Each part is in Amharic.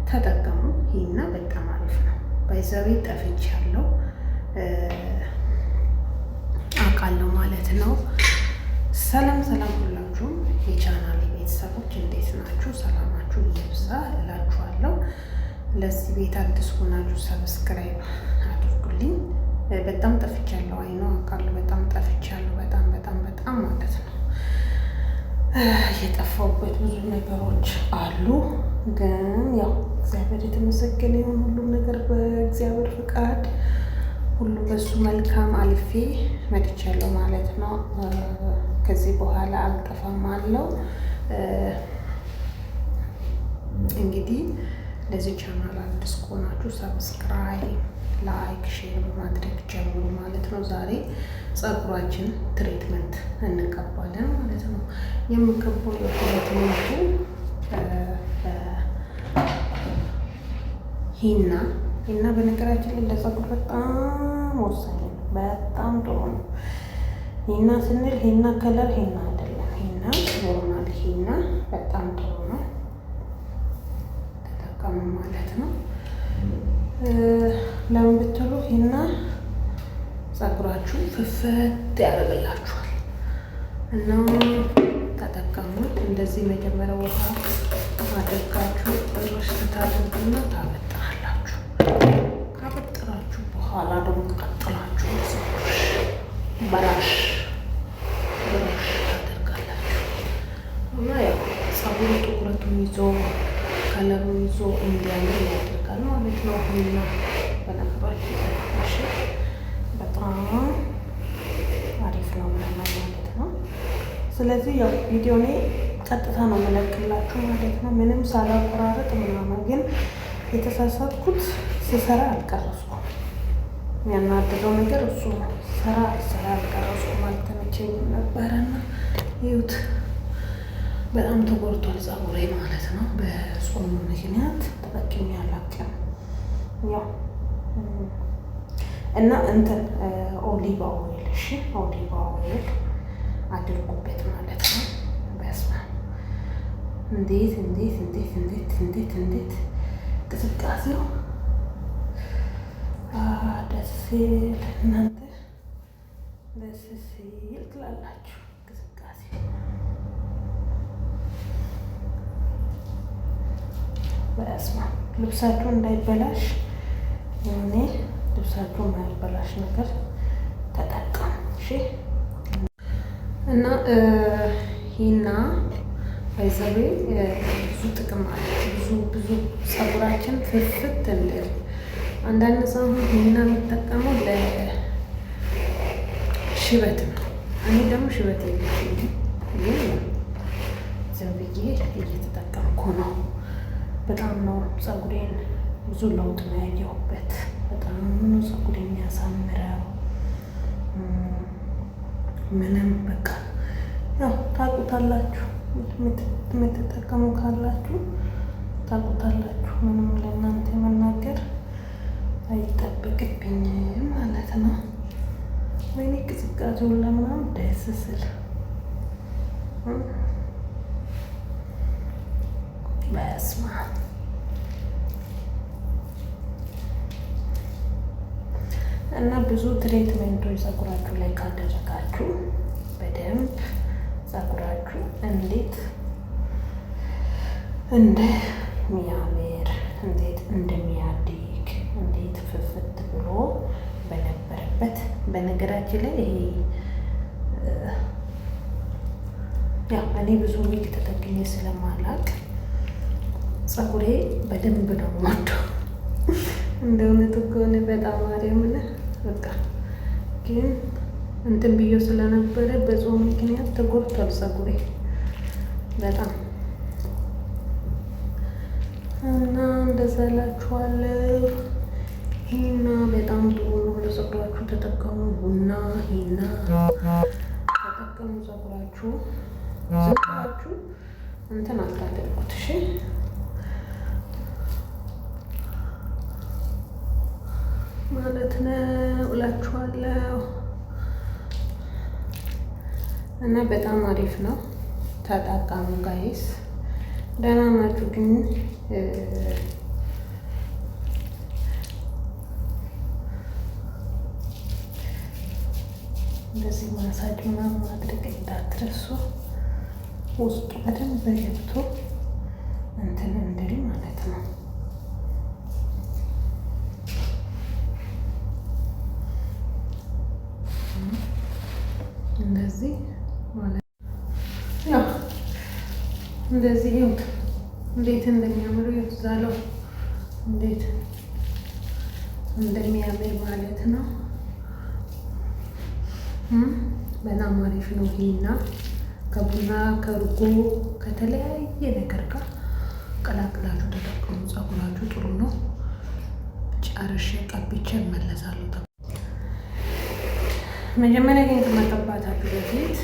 ተጠቀሙ። ሂና በጣም አሪፍ ነው። ባይዘቤ ጠፍቻለሁ አውቃለሁ ማለት ነው። ሰላም ሰላም ሁላችሁም የቻናሌ ቤተሰቦች እንዴት ናችሁ? ሰላማችሁ ይብዛ እላችኋለሁ። ለዚህ ቤት አዲስ ሆናችሁ ሰብስክራይብ አድርጉልኝ። በጣም ጠፍቻለሁ። አይ ነው አውቃለሁ። በጣም ጠፍቻለሁ። በጣም ማለት ነው። የጠፋሁበት ብዙ ነገሮች አሉ፣ ግን ያው እግዚአብሔር የተመሰገነ ይሁን። ሁሉም ነገር በእግዚአብሔር ፍቃድ፣ ሁሉም በሱ መልካም አልፌ መጥቻለሁ ማለት ነው። ከዚህ በኋላ አልጠፋም አለው። እንግዲህ ለዚህ ቻናል አዲስ ከሆናችሁ ሰብስክራይብ፣ ላይክ፣ ሼር በማድረግ ጀምሩ ማለት ነው። ዛሬ ፀጉራችን ትሪትመንት እንቀባለን ማለት ነው። የምቀባው የትሪትመንቱ ሂና በነገራችን ላይ ለፀጉር በጣም ወሳኝ ነው። በጣም ጥሩ ነው። ሂና ስንል ሂና ከለር ሂና አይደለም። ሂና ኖርማል ሂና በጣም ጥሩ ነው። ተጠቀሙ ማለት ነው። ለምን ብትሉ ሂና ፀጉራችሁ ፍፍት ያደርግላችኋል እና ተጠቀሙ። እንደዚህ መጀመሪያ ውሃ አድርጋችሁ እርሽ ታደርጉና ታበጥራላችሁ። ካበጥራችሁ በኋላ ደግሞ ቀጥላችሁ በራሽ ታደርጋላችሁ እና ያው ፀጉሩ ጥቁረቱን ይዞ ከለሩን ይዞ እንዲያምር ያደርጋል ማለት ነው። ሂና በነገራችሁ በጣም አሪፍ ነው ማለት ነው። ስለዚህ ያው ቪዲዮ ላይ ቀጥታ ነው መለክላችሁ ማለት ነው። ምንም ሳላቆራረጥ ምናምን። ግን የተሳሳትኩት ስሰራ አልቀረስኩም። የሚያናድደው ነገር እሱ ነው። ስራ አልቀረስኩም፣ አልተመቸኝም ነበረና ይሁት በጣም ተጎድቷል ፀጉሬ ማለት ነው። በጾሙ ምክንያት ተጠቅሜ አላውቅም። ያው እና እንትን ኦሊቫ ኦይል ኦሊቫ ኦይል አድርጉበት ማለት ነው። በስመ አብ እንዴት ቅዝቃዜው ደስ ሲል እናንተ ደስ ሲል ትላላችሁ። ቅዝቃዜ በስመ አብ ልብሳችሁ እንዳይበላሽ የሆነ ልብሳችሁ የማይበላሽ ነገር ተጠቀሙ። እሺ። እና ሂና ባይዘቤ ብዙ ጥቅም አለ። ብዙ ፀጉራችን ፍፍት እንድል። አንዳንድ ሰው ሂና የሚጠቀመው ለሽበት ነው። እኔ ደግሞ ሽበት የለኝም፣ ግን ዝም ብዬ እየተጠቀምኩ ነው። በጣም ነው ፀጉሬን ብዙ ለውጥ ነው ያየሁበት። በጣም ነው ፀጉሬን የሚያሳምረው። ምንም በቃ ያው ታውቁታላችሁ፣ የምትጠቀሙ ካላችሁ ታውቁታላችሁ። ምንም ለእናንተ መናገር አይጠበቅብኝም ማለት ነው። ወይኔ ቅዝቃዜውን ለምናምን ደስ ስል በስመ አብ እና ብዙ ትሪትመንቶች ፀጉራችሁ ላይ ካደረጋችሁ በደንብ ፀጉራችሁ እንዴት እንደሚያምር እንዴት እንደሚያድግ እንዴት ፍፍት ብሎ በነበረበት። በነገራችን ላይ ይሄ ያው እኔ ብዙ ዊግ ተጠቅሜ ስለማላቅ ፀጉሬ በደንብ ነው የምወደው። እንደ እውነቱ ከሆነ በጣም አሪምነ በቃ ግን እንትን ብዬ ስለነበረ በጾም ምክንያት ተጎድቷል ፀጉሬ በጣም እና እንደዛ እላችኋለሁ። ሂና በጣም ጥሩ ነው ለፀጉራችሁ። ተጠቀሙ። ቡና ሂና ተጠቀሙ። ፀጉራችሁ ዝም እንትን አታደርጉት። እሺ ማለት ነው እላችኋለሁ። እና በጣም አሪፍ ነው። ተጠቀሙ ጋይስ። ደህና ናችሁ? ግን ማሳጅ ምናምን ማድረግ እንዳትረሱ። ውስጡ በደንብ ገብቶ እንትን እንድል ማለት ነው። እንደዚህ ማለት ያው እንደዚህ ይሁት እንዴት እንደሚያምር ይሁት ዛለው እንዴት እንደሚያምር ማለት ነው። በጣም አሪፍ ነው። ሂና ከቡና ከእርጎ ከተለያየ ነገር ጋር ቀላቅላችሁ ተጠቀሙ። ፀጉራችሁ ጥሩ ነው። ጨርሼ ቀብቼ እመለሳለሁ። መጀመሪያ ግን ከመቀባታችሁ በፊት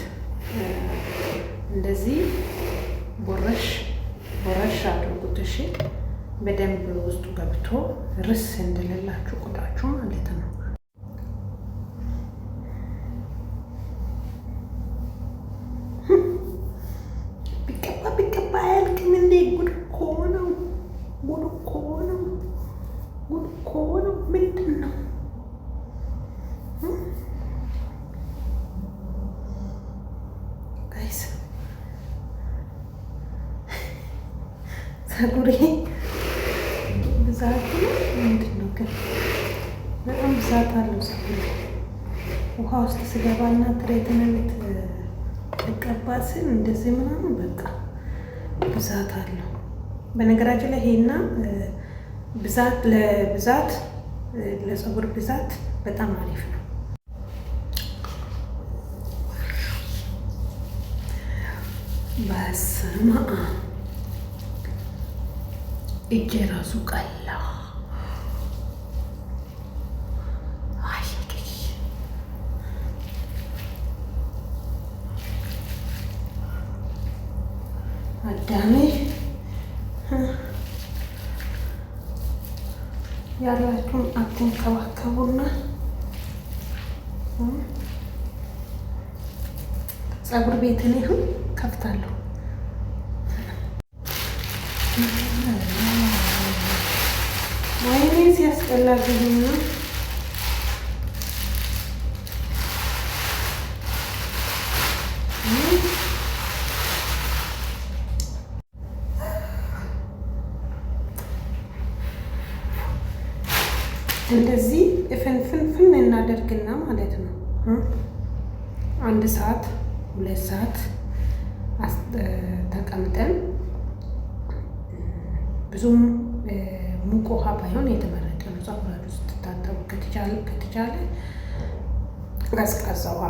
እንደዚህ ቦረሽ አድርጉት። እሺ፣ በደንብ ውስጡ ገብቶ ርስ እንደሌላችሁ ቆዳችሁ ማለት ነው። ቢቀባ አያልቅም እንዴ! ጉድ እኮ ነው! ምንድን ነው? ጋይስ ፀጉሬ ብዛቱ ምንድን ነው ግን? በጣም ብዛት አለው ፀጉሬ። ውሃ ውስጥ ስገባና ትሬትመንት ልቀባ ስል እንደዚህ ምናምን በቃ ብዛት አለው። በነገራችን ላይ ይሄና ለፀጉር ብዛት በጣም አሪፍ ነው። በስመ አብ እጄ ራሱ ቀላ። አዳሜ ያላችሁን አትንከባከቡና ፀጉር ቤትን ይሁን ከፍታለሁ። ወይኔ ሲያስጠላ ጊዜና እንደዚህ ፍንፍንፍን እናደርግና ማለት ነው 1 ሰዓት 2 ሰዓት ተቀምጠን ብዙም ሙቅ ውሃ ባይሆን የተመረጠ ነው። ፀጉራችሁ ስትታጠቡ ከተቻለ ቀዝቃዛ ውሃ፣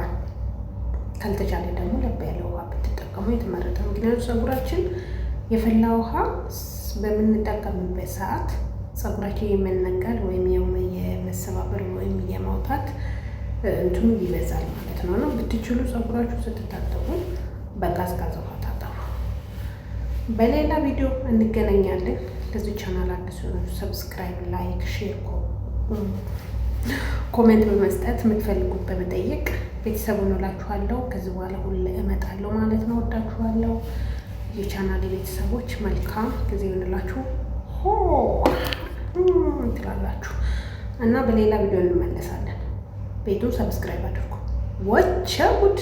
ካልተቻለ ደግሞ ለብ ያለ ውሃ ብትጠቀሙ የተመረጠ ነው። ምክንያቱም ፀጉራችን የፈላ ውሃ በምንጠቀምበት ሰዓት ፀጉራችን የመነቀል ወይም የመሰባበር ወይም የማውጣት እንትኑ ይበዛል ማለት ነው። ነው ብትችሉ ፀጉራችሁ ስትታጠቡ በቀዝቃዛ ውሃ ታጠቡ። በሌላ ቪዲዮ እንገናኛለን። ለዚህ ቻናል አዲስ ሆናችሁ ሰብስክራይብ፣ ላይክ፣ ሼር፣ ኮሜንት በመስጠት የምትፈልጉት በመጠየቅ ቤተሰቡን እላችኋለሁ። ከዚህ በኋላ ሁሌ እመጣለሁ ማለት ነው። ወዳችኋለሁ የቻናል ቤተሰቦች። መልካም ጊዜ ይሆንላችሁ ትላላችሁ እና በሌላ ቪዲዮ እንመለሳለን። ቤቱን ሰብስክራይብ አድርጉ። ወቸ ጉድ